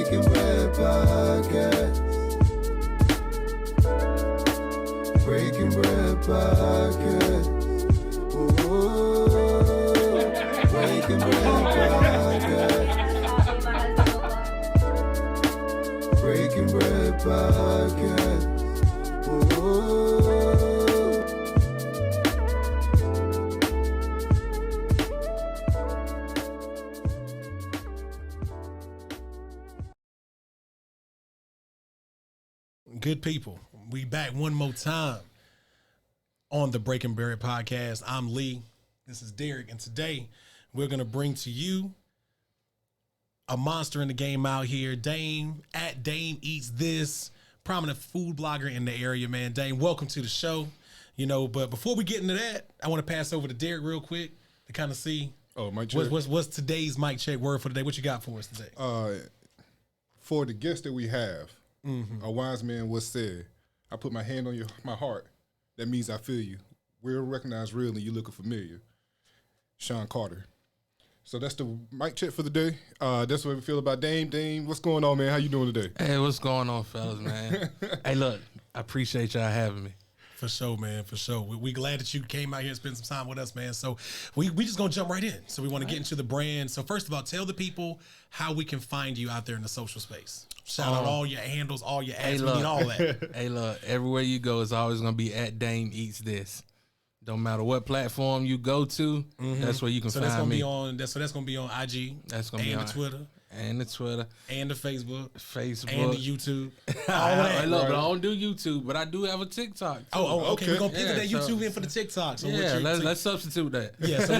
Breaking Bread Podcast. Breaking Bread Podcast. Ooh, Breaking Bread Podcast. Breaking Bread Podcast. Ooh. Good people, we back one more time on the Breaking Bread Podcast. I'm Lee. This is Derek, and today we're gonna bring to you a monster in the game out here, Dame at Dame Eats This, prominent food blogger in the area, man. Dame, welcome to the show. But before we get into that, I want to pass over to Derek real quick to kind of see mic check. what's today's mic check word for today. What you got for us today? For the guest that we have, a wise man once said, "I put my hand on my heart. That means I feel you. We'll recognize real and you looking familiar." Sean Carter. So that's the mic check for the day. That's what we feel about Dame. Dame, what's going on, man? How you doing today? Hey, what's going on, fellas, man? Hey, look, I appreciate y'all having me. For sure, man. For sure. We glad that you came out here and spent some time with us, man. So we just gonna jump right in. So we want to get into the brand. So first of all, tell the people how we can find you out there in the social space. Shout out all your handles, all your ads. We need all that. Hey, look, everywhere you go, it's always gonna be at Dame Eats This. Don't matter what platform you go to, that's where you can find me. That's gonna be on IG. That's gonna be on the Twitter. And the Twitter. And the Facebook. And the YouTube. All that. Look, but I don't do YouTube, but I do have a TikTok. Too. Okay. We're going to pivot that YouTube in for the TikTok. So let's substitute that. Yeah, so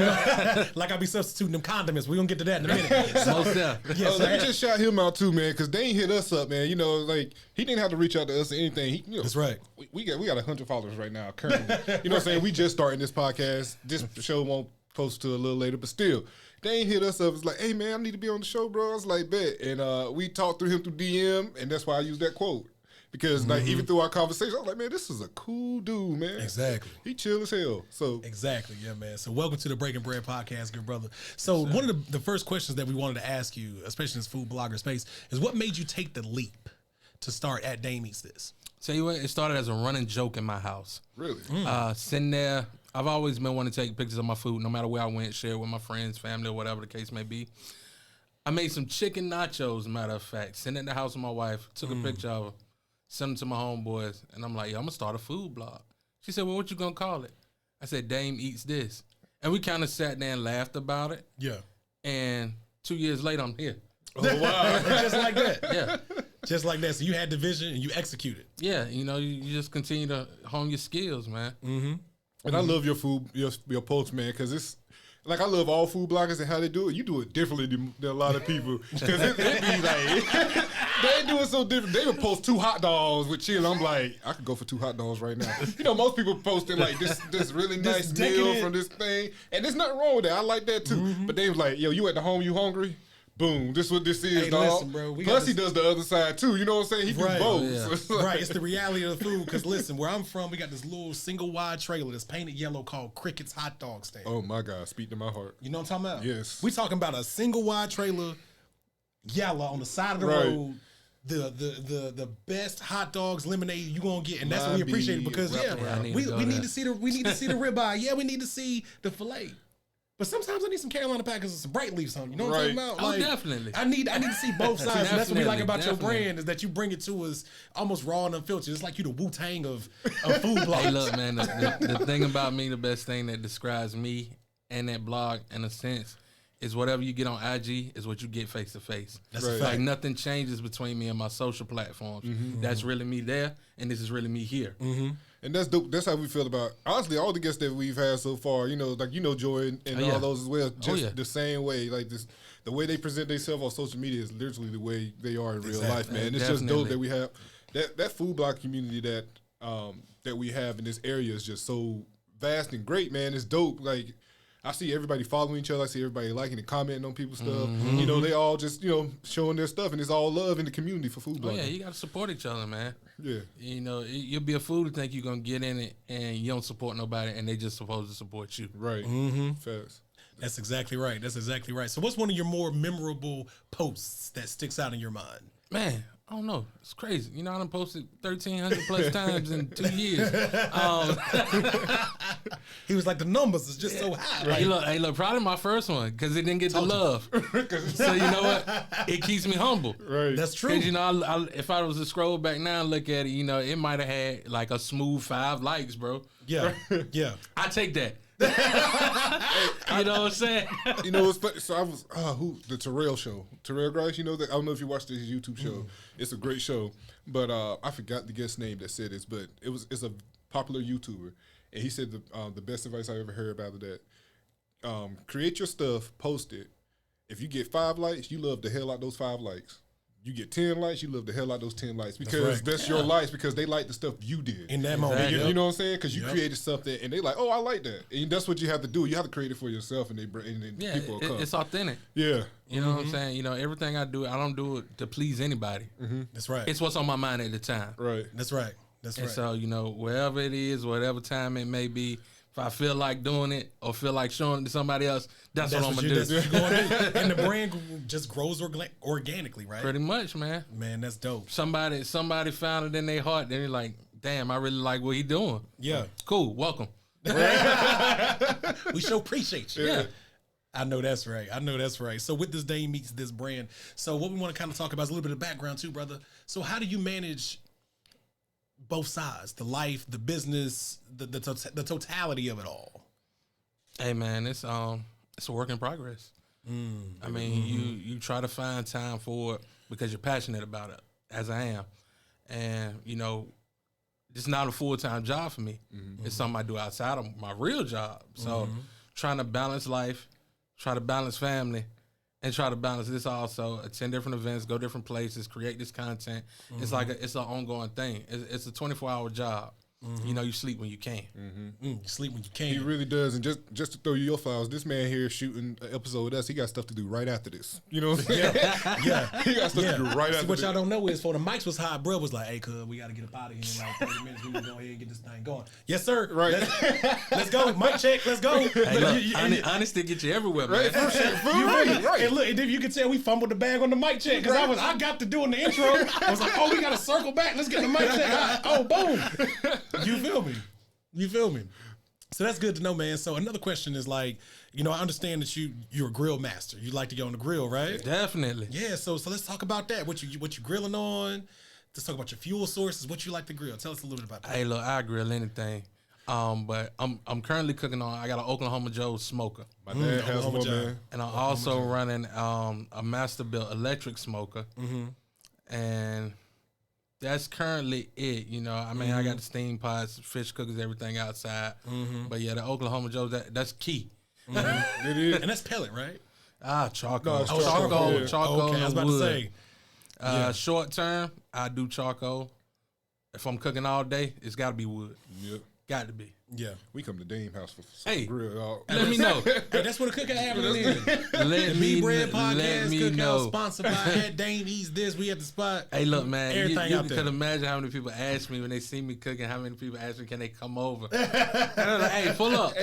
like I be substituting them condiments. We're going to get to that in a minute. Most definitely. Let me just shout him out too, man, because Dane hit us up, man. Like he didn't have to reach out to us or anything. That's right. We got 100 followers right now currently. You know what I'm saying? We just starting this podcast. This show won't post to a little later, but still. Dane hit us up. It's like, hey, man, I need to be on the show, bro. I was like, bet. And we talked through him through DM, and that's why I used that quote. Because like even through our conversation, I was like, man, this is a cool dude, man. Exactly. He chill as hell. So exactly, yeah, man. So welcome to the Breaking Bread Podcast, good brother. So one of the first questions that we wanted to ask you, especially in this food blogger space, is what made you take the leap to start at Dame Eats This? Tell you what, it started as a running joke in my house. Really? Sitting there, I've always been wanting to take pictures of my food, no matter where I went, share with my friends, family, or whatever the case may be. I made some chicken nachos, matter of fact, sitting at the house with my wife, took a picture of her, sent them to my homeboys, and I'm like, yo, I'm going to start a food blog. She said, well, what you going to call it? I said, Dame Eats This. And we kind of sat there and laughed about it. Yeah. And 2 years later, I'm here. Oh, wow. Just like that. Yeah. Just like that. So you had the vision and you executed. Yeah, you just continue to hone your skills, man. Mm-hmm. And I love your food, your posts, man, because it's like I love all food bloggers and how they do it. You do it differently than a lot of people. Because it be like, they do it so different. They would post 2 hot dogs with chill. I'm like, I could go for 2 hot dogs right now. Most people posting like this really nice meal from this thing. And there's nothing wrong with that. I like that too. But they was like, yo, you at the home, you hungry? Boom, this what this is, dog. Listen, bro, Plus, he does the other side, too. You know what I'm saying? He do both. Yeah. Right, it's the reality of the food. Because, listen, where I'm from, we got this little single-wide trailer that's painted yellow called Cricket's Hot Dog Stand. Oh, my God. Speak to my heart. You know what I'm talking about? Yes. We talking about a single-wide trailer, yellow, on the side of the road. The best hot dogs, lemonade you gonna get, and that's what we appreciate it because we need to see the ribeye. Yeah, we need to see the filet. But sometimes I need some Carolina Packers and some bright leaves on. You know what I'm talking about? Like, definitely. I need to see both sides. And that's what we like about your brand is that you bring it to us almost raw and unfiltered. It's like you the Wu-Tang of food blogs. Hey, look, man, the thing about me, the best thing that describes me and that blog in a sense is whatever you get on IG is what you get face to face. That's a fact. Like nothing changes between me and my social platforms. That's really me there, and this is really me here. And that's dope. That's how we feel about, honestly, all the guests that we've had so far, like, Joy and all those as well, just the same way. Like, the way they present themselves on social media is literally the way they are in real life, man. It's just dope that we have, that food blog community that we have in this area is just so vast and great, man. It's dope. Like, I see everybody following each other. I see everybody liking and commenting on people's stuff. They all just, showing their stuff, and it's all love in the community for food blogging. Oh, yeah, you got to support each other, man. Yeah. You'll be a fool to think you're going to get in it and you don't support nobody and they just supposed to support you. Right. Fast. That's exactly right. So what's one of your more memorable posts that sticks out in your mind? Man, I don't know. It's crazy. You know, I done posted 1,300 plus times in 2 years. He was like, the numbers is just so high. Right? Hey, look, probably my first one because it didn't get the love. So you know what? It keeps me humble. Right. That's true. Because, you know, if I was to scroll back now and look at it, you know, it might have had like a smooth 5 likes, bro. Yeah, yeah. I take that. You know what I'm saying? You know what's funny? So I was the Terrell show. Terrell Grice, you know that? I don't know if you watched his YouTube show. It's a great show. But I forgot the guest name that said this, but it's a popular YouTuber. And he said the best advice I ever heard about that. Create your stuff, post it. If you get 5 likes, you love the hell out those 5 likes. You get 10 likes, you love the hell out those 10 likes because that's your likes because they like the stuff you did. In that moment. You know what I'm saying? Because you created something and they like, oh, I like that. And that's what you have to do. You have to create it for yourself and people will come. It's authentic. Yeah. You know what I'm saying? You know, everything I do, I don't do it to please anybody. That's right. It's what's on my mind at the time. Right. That's right. That's right. And so, you know, wherever it is, whatever time it may be, if I feel like doing it or feel like showing it to somebody else, that's what I'm going to do. That's what you're going to do. And the brand just grows organically, right? Pretty much, man. Man, that's dope. Somebody found it in their heart. They're like, damn, I really like what he doing. Yeah. Cool. Welcome. We sure appreciate you. Yeah. I know that's right. I know that's right. So with this Dame Meets this brand, so what we want to kind of talk about is a little bit of background too, brother. So how do you manage both sides, the life, the business, the totality of it all? Hey man, it's a work in progress. I mean, you try to find time for it because you're passionate about it, as I am, and you know, it's not a full-time job for me. It's something I do outside of my real job. So, trying to balance life, try to balance family, and try to balance this also. Attend different events, go different places, create this content. It's like it's an ongoing thing. It's a 24-hour job. You know, you sleep when you can. You sleep when you can. He really does. And just to throw you your flowers, this man here shooting an episode with us, he got stuff to do right after this. You know what I'm saying? Yeah. He got stuff to do right after What this. y'all don't know is, for the mics was high, bro was like, hey, cuz, we got to get up out of here in like 30 minutes. We can go ahead and get this thing going. Yes, sir. Right. Let's go. Mic check. Let's go. Hey, look, honesty get you everywhere, man. Right. And look, and then you can tell we fumbled the bag on the mic check because I got to doing the intro. I was like, oh, we got to circle back. Let's get the mic check. Oh, boom. You feel me? You feel me? So that's good to know, man. So another question is like, you know, I understand that you're a grill master. You like to get on the grill, right? Definitely. Yeah. So let's talk about that. What you grilling on? Let's talk about your fuel sources. What you like to grill? Tell us a little bit about that. Hey, look, I grill anything. But I'm currently cooking on. I got an Oklahoma Joe smoker, My dad has one, man. and I'm also running a master built electric smoker, and that's currently it. You know, I mean, I got the steam pots, fish cookers, everything outside. But yeah, the Oklahoma Joe, that's key. It is. And that's pellet, right? Charcoal. No, it's charcoal. yeah. Charcoal. Okay, I was about to say. Short term, I do charcoal. If I'm cooking all day, it's got to be wood. Yep. Got to be. Yeah. We come to Dame House for some Hey. grill, dog. Let me know. Hey, that's what a cookout happening is. Let The Me Bread Podcast let me cookout know. sponsored by Dame Eats This. We at the spot. Hey, look, man. Everything you out there. can imagine how many people ask me when they see me cooking. How many people ask me, can they come over? And I'm like, hey, pull up.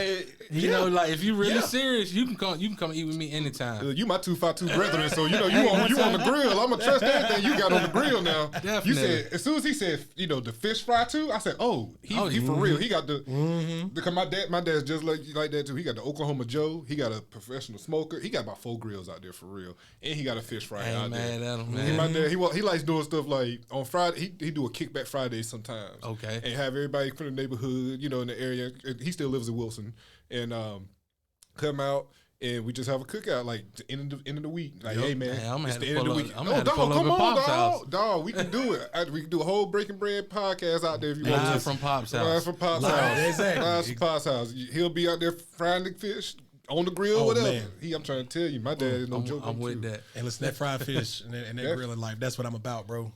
You know, like if you really serious, you can come eat with me anytime. You my 252 brethren, so you know you on the grill. I'm gonna trust everything you got on the grill now. Definitely. You said as soon as he said, you know, the fish fry too. I said, he for real. He got the because my dad's just like that too. He got the Oklahoma Joe. He got a professional smoker. He got about 4 grills out there for real, and he got a fish fry out mad there. at him, man. My dad, he likes doing stuff like on Friday. He do a kickback Friday sometimes. Okay. And have everybody from the neighborhood, you know, in the area. He still lives in Wilson, and come out. And we just have a cookout like the end of the week. Like, hey man, I'm gonna it's have the to end of the pull week. up. I'm gonna have to dog, pull up come at on, Pop's house. dog. We can do it. We can do a whole Breaking Bread podcast out there if you want Live to. from Pop's house. Live from Pop's Live, house. exactly. Live from Pop's house. He'll be out there frying the fish on the grill, Oh, whatever. man. I'm trying to tell you, my dad is no joke. I'm with that. And listen, that fried fish and that grilling life, that's what I'm about, bro.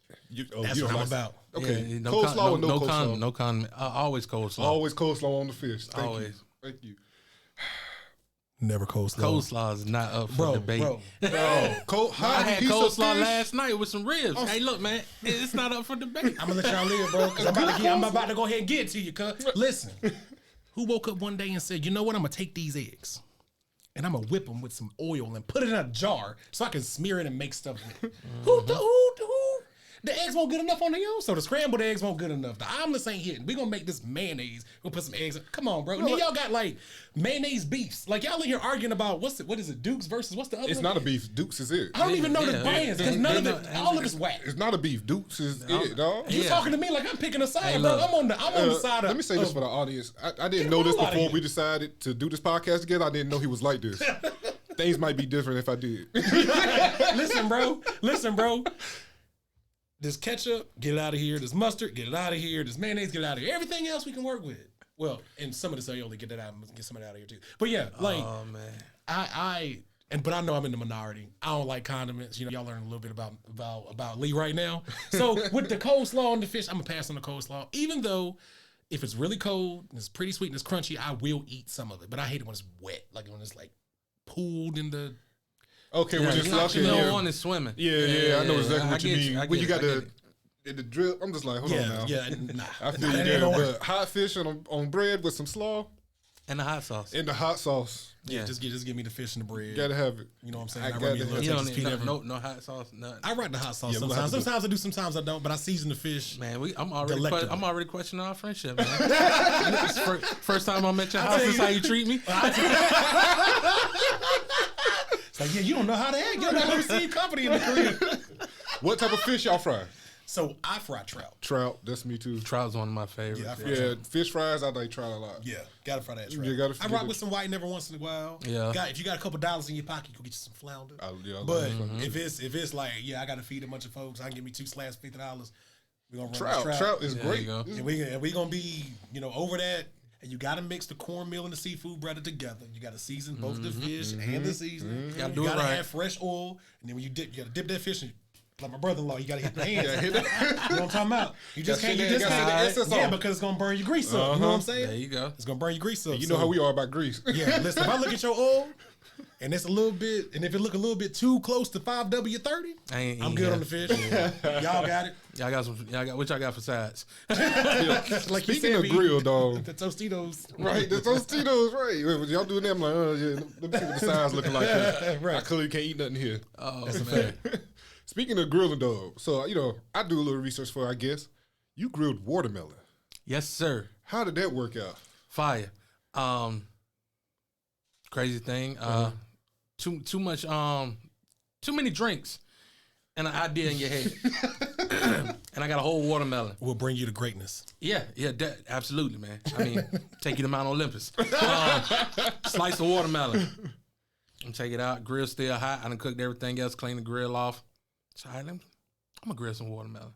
That's you what don't I'm like- about. Okay, Yeah, coleslaw or no coleslaw? No condiment. Always coleslaw. Always coleslaw on the fish. Thank you. Always. Thank you. Never coleslaw. Coleslaw is not up for debate. No, I had piece of coleslaw fish? last night with some ribs. Hey, look, man, it's not up for debate. I'm gonna let y'all live, bro, because I'm about to go ahead and get it to you. Cuz listen, who woke up one day and said, you know what, I'm gonna take these eggs, and I'm gonna whip them with some oil and put it in a jar so I can smear it and make stuff with it. The eggs won't good enough on their own, so the scrambled eggs won't good enough. The omelets ain't hitting. We gonna make this mayonnaise. We'll put some eggs in. Come on, bro. And then y'all got like mayonnaise beefs. Like y'all in here arguing about what is it, Dukes versus what's the other It's one? not a beef. Dukes is it. I don't even know the brands because none of it, all of it's whack. It's not a beef. Dukes is it, dog. You talking to me like I'm picking a side, bro. I'm on the side of. Let me say this for the audience. I didn't know this before we decided to do this podcast together. I didn't know he was like this. Things might be different if I did. Listen, bro. This ketchup, get it out of here. This mustard, get it out of here. This mayonnaise, get it out of here. Everything else we can work with. Well, and some of this aioli, get that out, get some of that out of here too. But yeah, like, oh man, but I know I'm in the minority. I don't like condiments. You know, y'all learn a little bit about Lee right now. So with the coleslaw and the fish, I'm gonna pass on the coleslaw. Even though if it's really cold and it's pretty sweet and it's crunchy, I will eat some of it. But I hate it when it's wet, like when it's like pooled in the. Okay, when it's slushing. You don't want it swimming. Yeah, I know exactly what you mean. When you got the drip, I'm just like, hold on now. Yeah, nah. I feel you there. But hot fish on bread with some slaw. And the hot sauce. And the hot sauce. Yeah, just give me the fish and the bread. Gotta have it. You know what I'm saying? I rub me a little You don't Texas need Pete no hot sauce, nothing. I rock the hot sauce Yeah, sometimes. Sometimes I do, sometimes I don't. But I season the fish. Man, I'm already Delectable. questioning our friendship, man. First time I'm at your house, this is how you treat me. It's like, yeah, you don't know how to act. You don't know how to receive company in the Korea. What type of fish y'all fry? So I fry trout. Trout, that's me too. Trout's one of my favorites. Yeah, I fry Yeah, trout. fish fries, I like trout a lot. Yeah, gotta fry that trout. You gotta I rock with some white every once in a while. Yeah. If you got a couple dollars in your pocket, you go get you some flounder. I But like if it's like, yeah, I gotta feed a bunch of folks, I can give me 2 slabs, $50. We're gonna run trout. this Trout is Yeah, great. there you go. And we gonna be, over that. And you gotta mix the cornmeal and the seafood bread together. You gotta season both the fish and the seasoning. Gotta You do it gotta right. have fresh oil. And then when you gotta dip that fish in. Like my brother-in-law, you gotta hit the hands. hit You know what I'm talking about? You just can't. Gotta see the Yeah, SSR. because it's gonna burn your grease up. You know what I'm saying? There you go. It's gonna burn your grease up. You know how we are about grease. Yeah, listen. If I look at your oil, and it's a little bit, and if it look a little bit too close to 5W30, I'm good on the fish. Y'all got it. Y'all got some. What y'all got for sides? Like you Speaking said, of grill, dog. the Tostitos. Right, the Tostitos, right. When y'all doing that, I'm like, oh, yeah, let me see what the size looking like. Right. I clearly can't eat nothing here. Oh man. Speaking of grilling, dog, so, I do a little research for, I guess. You grilled watermelon. Yes, sir. How did that work out? Fire. Crazy thing. Too much. Too many drinks, and an idea in your head, and I got a whole watermelon. Will bring you to greatness. Yeah, absolutely, man. I mean, take you to Mount Olympus. Slice the watermelon and take it out. Grill still hot. I done cooked everything else. Clean the grill off. So I'm gonna grill some watermelon.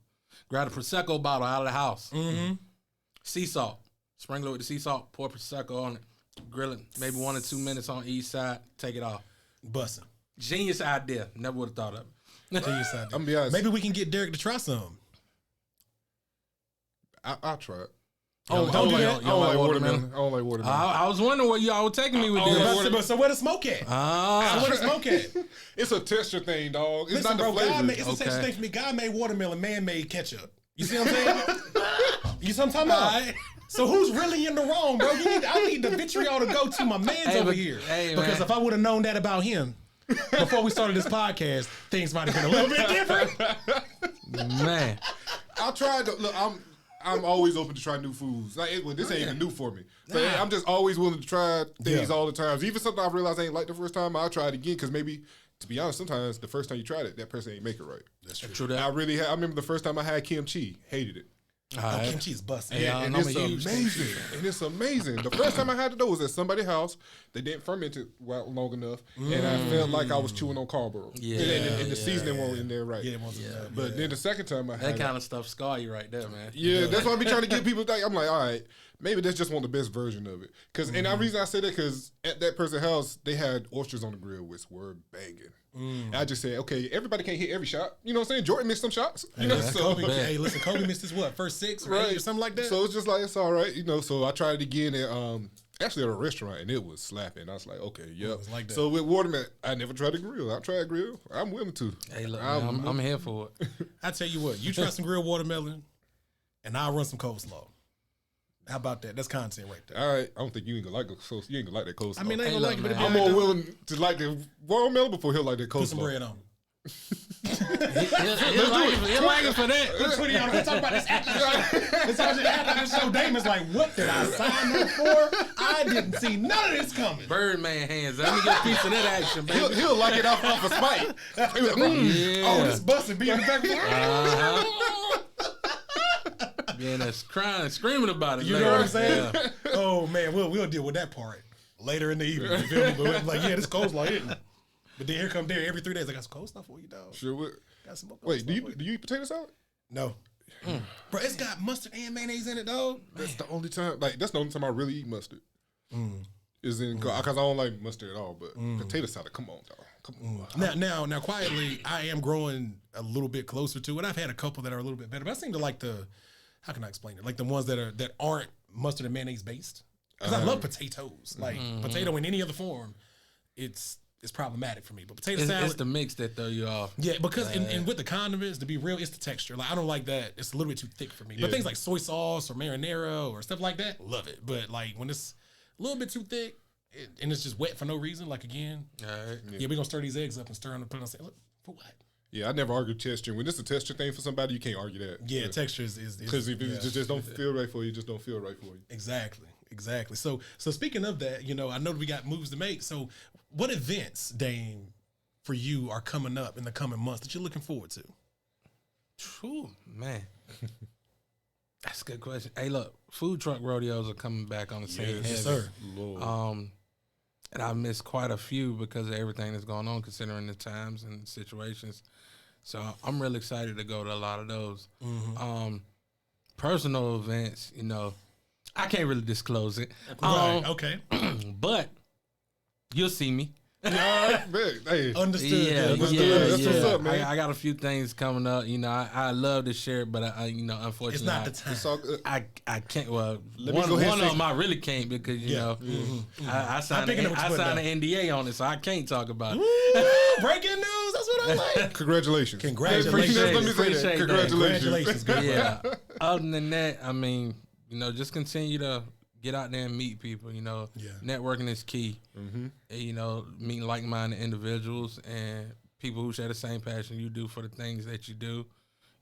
Grab a Prosecco bottle out of the house. Mm-hmm. Sea salt. Sprinkle it with the sea salt. Pour Prosecco on it. Grill it. Maybe 1 or 2 minutes on each side. Take it off. Bussin'. Genius idea. Never would have thought of it. Genius idea. I'm gonna be honest. Maybe we can get Derek to try some. I'll try it. Oh, don't do that. I don't like watermelon. I don't like watermelon. I was wondering where y'all were taking me with this. So where the smoke at? Where the smoke at? It's a texture thing, dog. It's Listen, not the bro, flavor. it's a texture thing for me. God made watermelon, man made ketchup. You see what I'm saying? You see what I'm talking about? So who's really in the wrong, bro? I need the vitriol to go to my man's over here. Because if I would have known that about him before we started this podcast, things might have been a little bit different. Man. I'll try to look. I'm always open to try new foods. Like, this ain't even new for me. So I'm just always willing to try things all the time. Even something I realize I ain't like the first time, I'll try it again because maybe, to be honest, sometimes the first time you tried it, that person ain't make it right. That's true. True that. I remember the first time I had kimchi, hated it. Kimchi is busting. Yeah, and it's amazing. And it's amazing. The first time I had it though was at somebody's house. They didn't ferment it long enough, and I felt like I was chewing on cardboard. Yeah, and the seasoning wasn't in there right. Yeah, it wasn't that. But then the second time I had That kind of stuff scar you right there, man. Yeah, that's why I be trying to get people. I'm like, all right, maybe that's just want the best version of it. And the reason I say that because at that person's house they had oysters on the grill, which were banging. I just said, okay, everybody can't hit every shot. You know what I'm saying? Jordan missed some shots. You know, so Kobe, listen, Kobe missed his first 6 or 8 or something like that. So it's just like it's all right, So I tried it again at actually at a restaurant, and it was slapping. I was like, okay, yep. Like that. So with watermelon, I never tried to grill. I tried grill. I'm willing to. Hey, look, man, I'm here for it. I tell you what, you try some grilled watermelon, and I'll run some coleslaw. How about that? That's content right there. All right, I don't think you ain't gonna like it. So you ain't gonna like that coleslaw. I mean, they ain't Hey, gonna like look, it, but man. I'm more willing to like the watermelon before he'll like that coleslaw. put some bread on. He'll like it for that. Put 20 on. We'll talk about this after the show. It's after the show. Damon's like, what did I sign up for? I didn't see none of this coming. Birdman hands. Let me get a piece of that action, baby. He'll like it off of spite. He'll be like, Yeah. Oh, this busting be in the back. Yeah, that's crying, screaming about it. You know what I'm saying? Yeah. Oh man, we'll deal with that part later in the evening. You feel me? But I'm like, yeah, this coleslaw hitting. But then here come Derek every 3 days. I got some coleslaw for you, dog. Sure would. Got some more coleslaw Wait, do for you eat potato salad? No. Bro, it's got mustard and mayonnaise in it, dog. That's the only time. Like that's the only time I really eat mustard. Is in because I don't like mustard at all. But potato salad, come on, dog. Come on. Now, quietly, I am growing a little bit closer to it. I've had a couple that are a little bit better, but I seem to like how can I explain it? Like the ones that aren't mustard and mayonnaise based. Because I love potatoes. Like potato in any other form, it's problematic for me. But potato salad, it's the mix that throw you off. yeah, because and with the condiments, to be real, it's the texture. Like I don't like that. It's a little bit too thick for me. But things like soy sauce or marinara or stuff like that, love it. But like when it's a little bit too thick and it's just wet for no reason, like again, All right. yeah, we're gonna stir these eggs up and stir them and put it on. Say, look, for what? Yeah, I never argue texture. When it's a texture thing for somebody, you can't argue that. Yeah, texture is Because if it just don't feel right for you, it just don't feel right for you. Exactly. So speaking of that, I know we got moves to make. So what events, Dame, for you are coming up in the coming months that you're looking forward to? True, man. That's a good question. Hey, look, food truck rodeos are coming back on the scene. Yes, sir. Lord. And I missed quite a few because of everything that's going on, considering the times and situations. So I'm really excited to go to a lot of those. Personal events, I can't really disclose it. Right. Okay. But you'll see me. Man, hey, Understood. Yeah, That's yeah. what's up, man. I got a few things coming up. I love to share it, but unfortunately, It's not the time. it's all good. I can't. Well, Let me one go ahead of and them I really can't because I signed picking up what you're putting an NDA on it, so I can't talk about it. Ooh, breaking news. That's what I like. Congratulations. Congratulations. Let me say Appreciate that. that. Congratulations. Good Yeah. Other than that, I mean, just continue to get out there and meet people. Networking is key. Meeting like-minded individuals and people who share the same passion you do for the things that you do.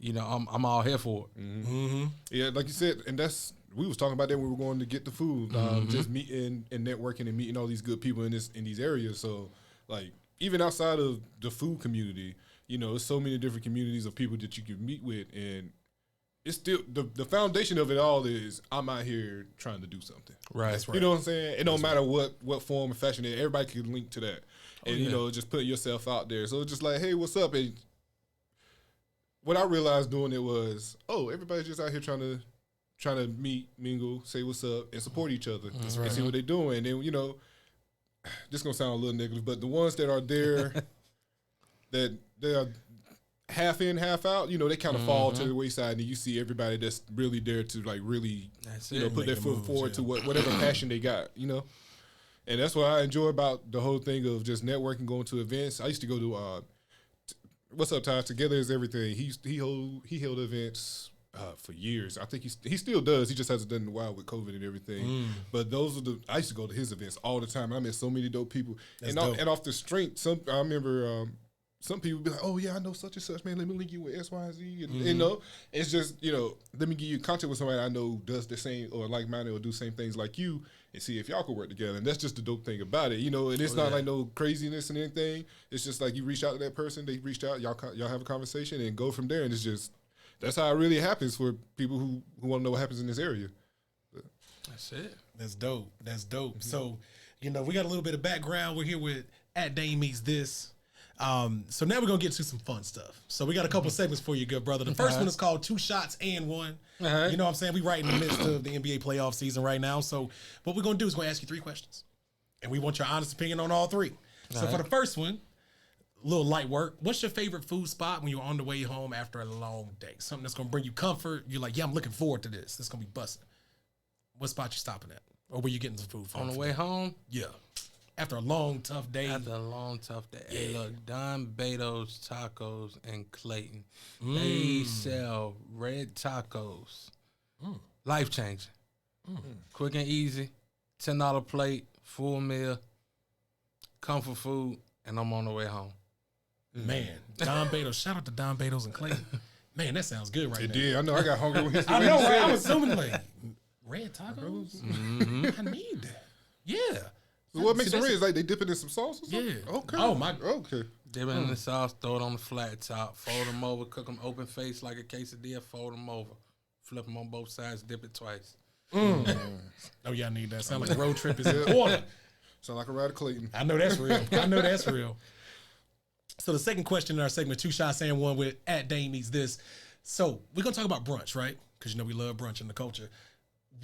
I'm all here for it. Yeah, like you said, and we was talking about that when we were going to get the food. Just meeting and networking and meeting all these good people in these areas. So, like, even outside of the food community, there's so many different communities of people that you can meet with, and it's still the foundation of it all is I'm out here trying to do something. Right. That's You know what I'm saying? It don't matter what form or fashion it, everybody can link to that. And just putting yourself out there. So it's just like, hey, what's up? And what I realized doing it was, everybody's just out here trying to meet, mingle, say what's up, and support each other and see what they're doing. And this is gonna sound a little negative, but the ones that are there that they are half in, half out, they kind of fall to the wayside, and you see everybody that's really there to like really, put their foot forward to whatever passion they got, And that's what I enjoy about the whole thing of just networking, going to events. I used to go to What's Up, Ty? Together is Everything. He held events for years. I think he still does. He just hasn't done it in a while with COVID and everything. But those are I used to go to his events all the time. I met so many dope people, and off the strength, I remember. Some people be like, oh, yeah, I know such and such, man. Let me link you with X, Y, and Z. And, it's just, let me give you contact with somebody I know does the same or like-minded or do the same things like you and see if y'all can work together. And that's just the dope thing about it, and it's not like no craziness and anything. It's just like you reach out to that person, they reached out, y'all have a conversation and go from there. And it's just, that's how it really happens for people who want to know what happens in this area. That's it. That's dope. So, we got a little bit of background. We're here with @DameMeetsThis. So now we're gonna get to some fun stuff. So we got a couple segments for you, good brother. The first one is called 2 Shots and 1. You know what I'm saying? We right in the midst of the NBA playoff season right now. So what we're gonna do is we're gonna ask you 3 questions, and we want your honest opinion on all 3. So for the first one, a little light work. What's your favorite food spot when you're on the way home after a long day? Something that's gonna bring you comfort. You're like, yeah, I'm looking forward to this. This is gonna be busting. What spot you stopping at, or where you getting some food from? On the way home? Yeah. After a long, tough day. Hey, look, Don Beto's Tacos in Clayton. They sell red tacos. Life changing. Quick and easy, $10 plate, full meal, comfort food, and I'm on the way home. Man, Don Betos. Shout out to Don Betos and Clayton. Man, that sounds good right It now. did. I know. I got hungry when he I know, right? said I it. was assuming like red tacos. I need that. Yeah. So what makes See, it red? that's- Is like they dip it in some sauce or something? Yeah. Okay. Oh, my- Okay. Dip it in the sauce, throw it on the flat top, fold them over, cook them open face like a quesadilla, fold them over, flip them on both sides, dip it twice. Oh, yeah, I need that. Sound like a road trip is in order. Sound like a ride of Clayton. I know that's real. I know that's real. So the second question in our segment, Two Shots and One with at Dame Eats This. So we're going to talk about brunch, right? Because, you know, we love brunch in the culture.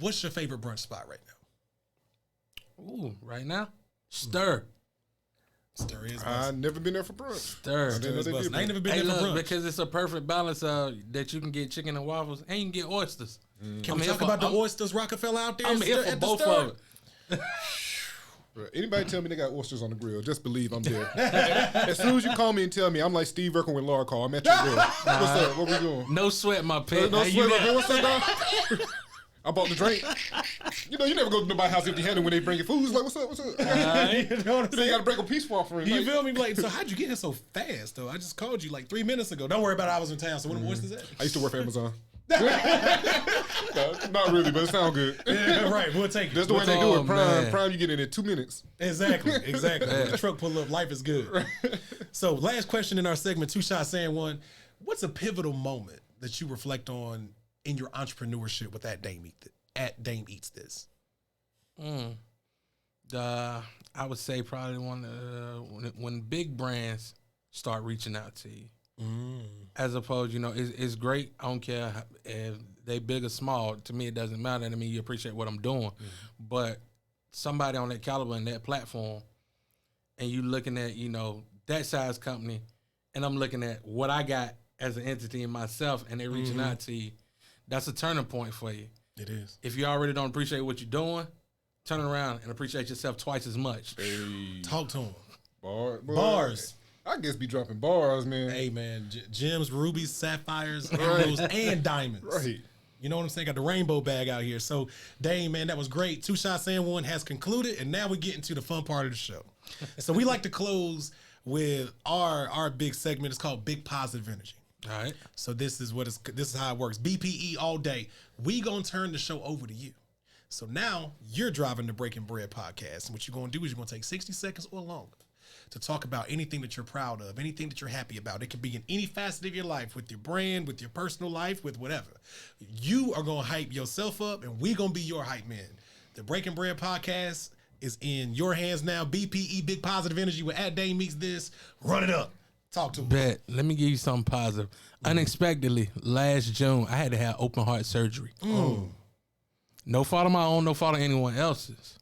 What's your favorite brunch spot right now? Ooh, right now? Stir. Stir is I never been there for brunch. Stir. I didn't know they did I ain't that. never been Hey, there for look, brunch. because it's a perfect balance of that you can get chicken and waffles and you can get oysters. Can we talk about the oysters Rockefeller out there? I'm here at for the both Stir? of it. Bro, anybody tell me they got oysters on the grill, just believe I'm there. As soon as you call me and tell me, I'm like Steve Urkel when Laura called. I'm at your grill. What's up? What we doing? No sweat, my pet. No Hey, you sweat. got- Hey, what's up, dog? I bought the drink. You know, you never go to nobody's house empty-handed when they bring you food. It's like, what's up? What's up? You know what I'm You got saying? to break a peace offering. You Like, feel me? Like, so how'd you get here so fast, though? I just called you like 3 minutes ago. Don't worry about it. I was in town. So what the oysters at? I used to work for Amazon. No, not really, but it sounds good. Yeah, right. We'll take it. That's the way they do Oh, it. Prime, man. Prime, you get in 2 minutes. Exactly. When the truck pull up, life is good. So, last question in our segment, Two Shots and One. What's a pivotal moment that you reflect on in your entrepreneurship with at Dame Eats This? I would say probably when big brands start reaching out to you. As opposed, you know, it's great. I don't care if they big or small. To me, it doesn't matter. I mean, you appreciate what I'm doing. But somebody on that caliber and that platform, and you looking at, you know, that size company, and I'm looking at what I got as an entity in myself, and they reaching out to you, that's a turning point for you. It is. If you already don't appreciate what you're doing, turn around and appreciate yourself twice as much. Hey, Talk to them. bars. I guess be dropping bars, man. Hey, man. Gems, rubies, sapphires, emeralds, and diamonds. Right. You know what I'm saying? Got the rainbow bag out here. So, Dame, man, that was great. Two Shots and One has concluded, and now we get into the fun part of the show. So we like to close with our big segment. It's called Big Positive Energy. All right. So this is how it works. BPE all day. We gonna turn the show over to you. So now you're driving the Breaking Bread podcast, and what you're gonna do is you're gonna take 60 seconds or longer to talk about anything that you're proud of, anything that you're happy about. It can be in any facet of your life, with your brand, with your personal life, with whatever. You are gonna hype yourself up, and we gonna be your hype man. The Breaking Bread podcast is in your hands now. BPE, Big Positive Energy, with at Dame Meets This. Run it up. Talk to me. Bet. Let me give you something positive. Unexpectedly, last June, I had to have open heart surgery. No fault of my own, no fault of anyone else's.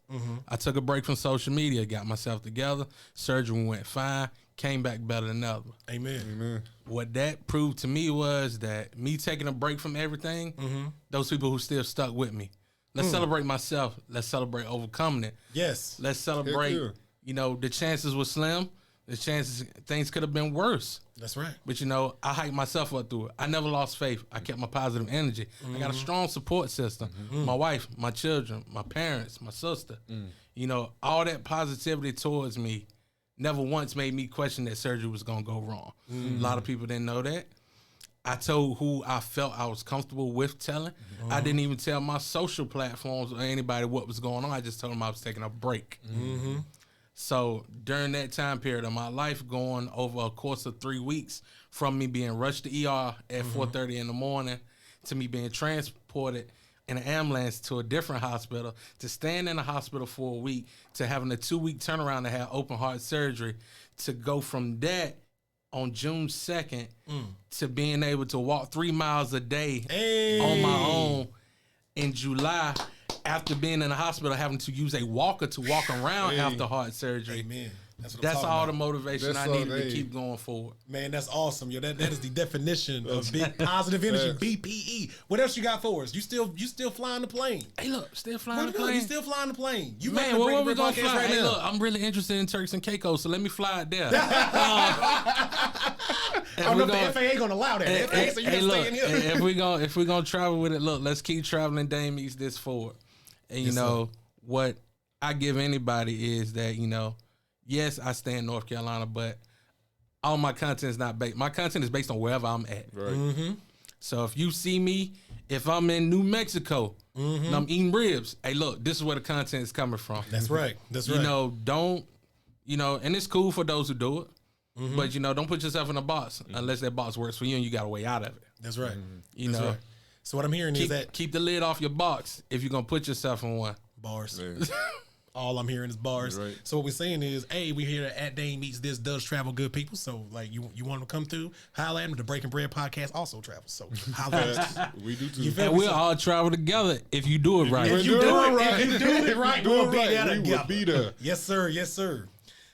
I took a break from social media, got myself together. Surgery went fine, came back better than ever. Amen. What that proved to me was that me taking a break from everything, those people who still stuck with me. Let's celebrate myself. Let's celebrate overcoming it. Yes. Let's celebrate, yeah. you know, the chances were slim. The chances, things could have been worse. That's right. But, you know, I hyped myself up through it. I never lost faith. I kept my positive energy. I got a strong support system. My wife, my children, my parents, my sister. You know, all that positivity towards me never once made me question that surgery was going to go wrong. A lot of people didn't know that. I told who I felt I was comfortable with telling. I didn't even tell my social platforms or anybody what was going on. I just told them I was taking a break. So during that time period of my life, going over a course of 3 weeks, from me being rushed to ER at 4:30 in the morning to me being transported in an ambulance to a different hospital, to staying in the hospital for a week, to having a 2-week turnaround to have open heart surgery, to go from that on June 2nd to being able to walk 3 miles a day on my own in July, after being in the hospital, having to use a walker to walk around after heart surgery. Amen. That's what I'm That's talking all about. the motivation That's I all needed to they- keep going forward. Man, that's awesome. Yo, that is the definition of big positive energy. Facts. BPE. What else you got for us? You still flying the plane? Hey, look, still flying Look, the look, plane. you still flying the plane? You Man, got the where we Breaking gonna Bread fly? podcast right Hey, now. look, I'm really interested in Turks and Caicos, so let me fly it there. I don't know if the FAA gonna allow that. The FAA said you Hey, can look, stay in here. if we gonna travel with it, look, let's keep traveling. Dame Eats This forward. And you know what I give anybody is that, you know, yes, I stay in North Carolina, but all my content is not based. My content is based on wherever I'm at. Right. Mm-hmm. So if you see me, if I'm in New Mexico and I'm eating ribs, hey, look, this is where the content is coming from. That's right. That's right. You know, don't, you know, and it's cool for those who do it, but, you know, don't put yourself in a box unless that box works for you and you got a way out of it. That's right. You That's know, right. So what I'm hearing is that keep the lid off your box if you're going to put yourself in one. bars. Man. All I'm hearing is bars. Right. So what we're saying is, hey, we hear that At Dame Meets This does travel good people. So like you want them to come through, holla at them. The Breaking Bread podcast also travels. So holla at us. We do too. You feel And me? we'll all travel together if you do it right. If you do it right, if you do it right, Do we'll it be right. there We together. will be there. Yes, sir. Yes, sir.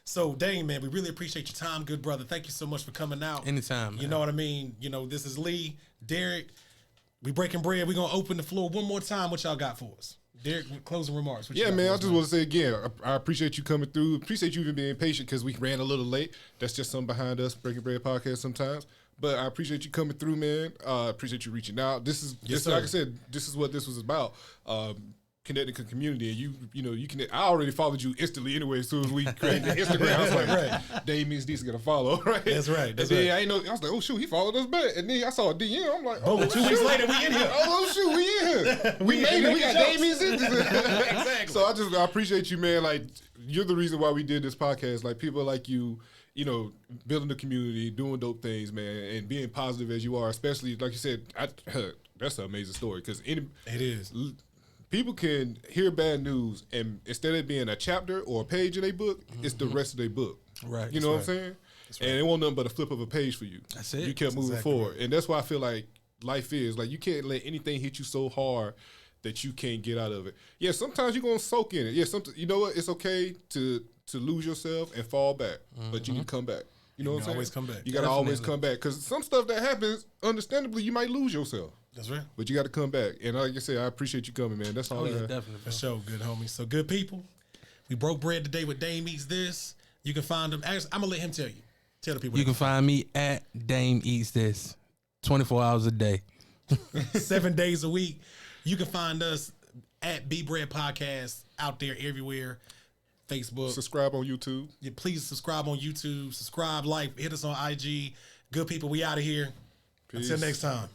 So, Dame, man, we really appreciate your time, good brother. Thank you so much for coming out. Anytime, You man. know what I mean? You know, this is Lee, Derek. We Breaking Bread. We're going to open the floor one more time. What y'all got for us? Derek, with closing remarks. What you Yeah, got man, for I us, just want to say again, I appreciate you coming through. Appreciate you even being patient because we ran a little late. That's just something behind us, Breaking Bread podcast sometimes. But I appreciate you coming through, man. Appreciate you reaching out. This is Yes, like sir. I said, this is what this was about. Connecting to the community, and you know, you can. I already followed you instantly anyway. As soon as we created the Instagram, I was like, Right. Dave means these gonna follow, right? That's right, that's and then right. I ain't know. I was like, oh shoot, he followed us back. And then I saw a DM. I'm like, Oh, oh, 2 weeks later, we in here. Oh shoot, we in here. We made it. We got making Damien's in this. Exactly. So I appreciate you, man. Like you're the reason why we did this podcast. Like people like you know, building the community, doing dope things, man, and being positive as you are. Especially like you said, that's an amazing story because It is. people can hear bad news and instead of it being a chapter or a page in their book, it's the rest of their book. Right. You know what I'm saying? And it wasn't nothing but a flip of a page for you. That's it. You kept moving exactly forward. And that's why I feel like life is. Like you can't let anything hit you so hard that you can't get out of it. Yeah, sometimes you're gonna soak in it. Yeah, sometimes you know what? It's okay to lose yourself and fall back. But you need to come back. You know what I'm can saying? always come back. You gotta always Definitely. come back. Cause some stuff that happens, understandably, you might lose yourself. That's right. But you got to come back. And like I said, I appreciate you coming, man. That's all Oh, I yeah, have. definitely. For sure, good homie. So, good people, we broke bread today with Dame Eats This. You can find him. Actually, I'm going to let him tell you. Tell the people. You can find me at Dame Eats This 24 hours a day. 7 days a week. You can find us at B Bread Podcast out there everywhere. Facebook. Subscribe on YouTube. Yeah, please subscribe on YouTube. Subscribe, like, hit us on IG. Good people, we out of here. Until Peace. next time.